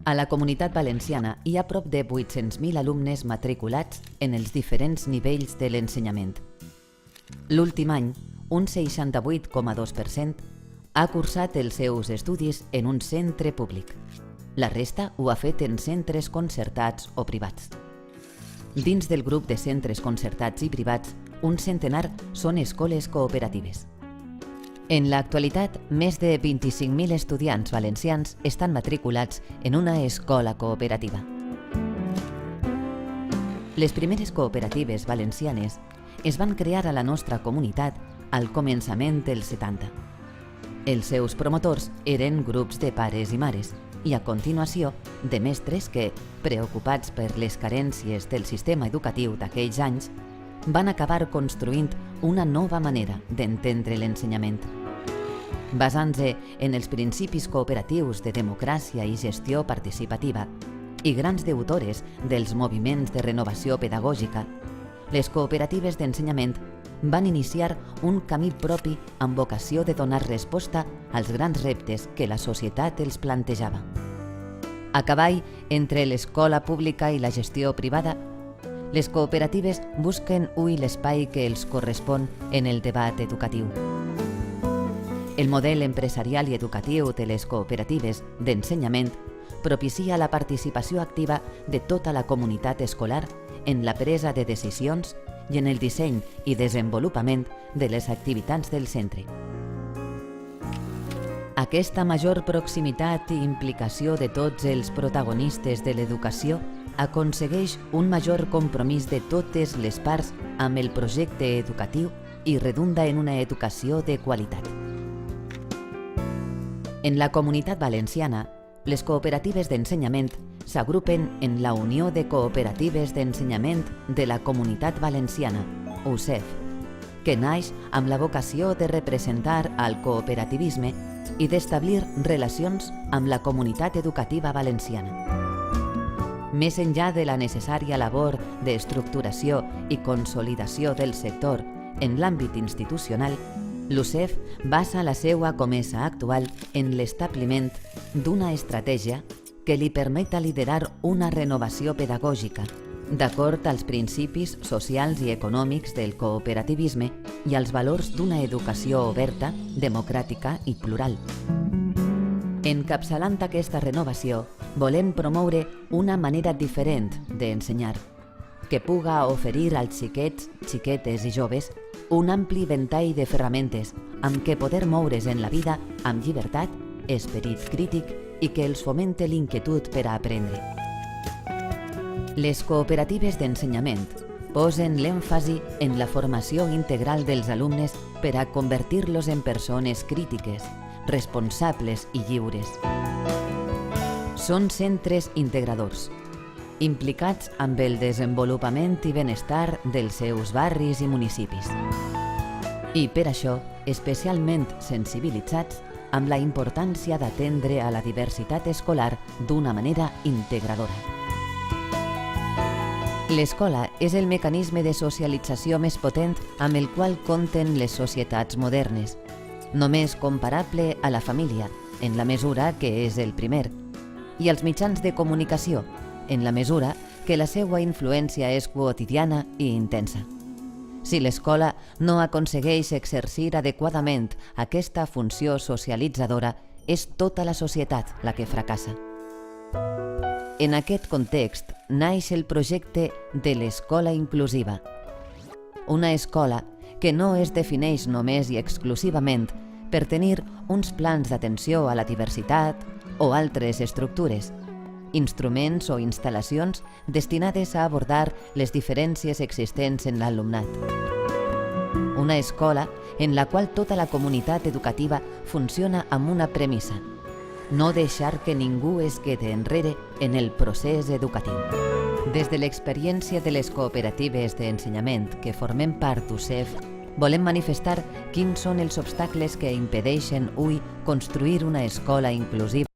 A la Comunitat Valenciana hi ha prop de 800.000 alumnes matriculats en els diferents nivells de l'ensenyament. L'últim any, un 68,2% ha cursat els seus estudis en un centre públic. La resta ho ha fet en centres concertats o privats. Dins del grup de centres concertats i privats, un centenar són escoles cooperatives. En l'actualitat, més de 25.000 estudiants valencians estan matriculats en una escola cooperativa. Les primeres cooperatives valencianes es van crear a la nostra comunitat al començament dels 70. Els seus promotors eren grups de pares i mares i, a continuació, de mestres que, preocupats per les carències del sistema educatiu d'aquells anys, van acabar construint una nova manera d'entendre l'ensenyament. Basant-se en els principis cooperatius de democràcia i gestió participativa i grans deutores dels moviments de renovació pedagògica, les cooperatives d'ensenyament van iniciar un camí propi amb vocació de donar resposta als grans reptes que la societat els plantejava. A cavall entre l'escola pública i la gestió privada, les cooperatives busquen hui l'espai que els correspon en el debat educatiu. El model empresarial i educatiu de les cooperatives d'ensenyament propicia la participació activa de tota la comunitat escolar en la presa de decisions i en el disseny i desenvolupament de les activitats del centre. Aquesta major proximitat i implicació de tots els protagonistes de l'educació aconsegueix un major compromís de totes les parts amb el projecte educatiu i redunda en una educació de qualitat. En la Comunitat Valenciana, les cooperatives d'ensenyament s'agrupen en la Unió de Cooperatives d'Ensenyament de la Comunitat Valenciana, UCEV, que naix amb la vocació de representar el cooperativisme i d'establir relacions amb la comunitat educativa valenciana. Més enllà de la necessària labor d'estructuració i consolidació del sector en l'àmbit institucional, l'UCEV basa la seva comesa actual en l'establiment d'una estratègia que li permeta liderar una renovació pedagògica d'acord als principis socials i econòmics del cooperativisme i als valors d'una educació oberta, democràtica i plural. Encapçalant aquesta renovació, volem promoure una manera diferent d'ensenyar, que puga oferir als xiquets, xiquetes i joves un ampli ventall de ferramentes amb què poder moure's en la vida amb llibertat, esperit crític i que els fomente l'inquietud per a aprendre. Les cooperatives d'ensenyament posen l'èmfasi en la formació integral dels alumnes per a convertir-los en persones crítiques, responsables i lliures. Són centres integradors, implicats amb el desenvolupament i benestar dels seus barris i municipis. I per això, especialment sensibilitzats amb la importància d'atendre a la diversitat escolar d'una manera integradora. L'escola és el mecanisme de socialització més potent amb el qual compten les societats modernes, només comparable a la família, en la mesura que és el primer, i als mitjans de comunicació, en la mesura que la seva influència és quotidiana i intensa. Si l'escola no aconsegueix exercir adequadament aquesta funció socialitzadora, és tota la societat la que fracassa. En aquest context naix el projecte de l'escola inclusiva. Una escola que no es defineix només i exclusivament per tenir uns plans d'atenció a la diversitat o altres estructures, instruments o instal·lacions destinades a abordar les diferències existents en l'alumnat. Una escola en la qual tota la comunitat educativa funciona amb una premissa: no deixar que ningú es quede enrere en el procés educatiu. Des de l'experiència de les cooperatives d'ensenyament que formem part d'UCEV, volem manifestar quins són els obstacles que impedeixen hui construir una escola inclusiva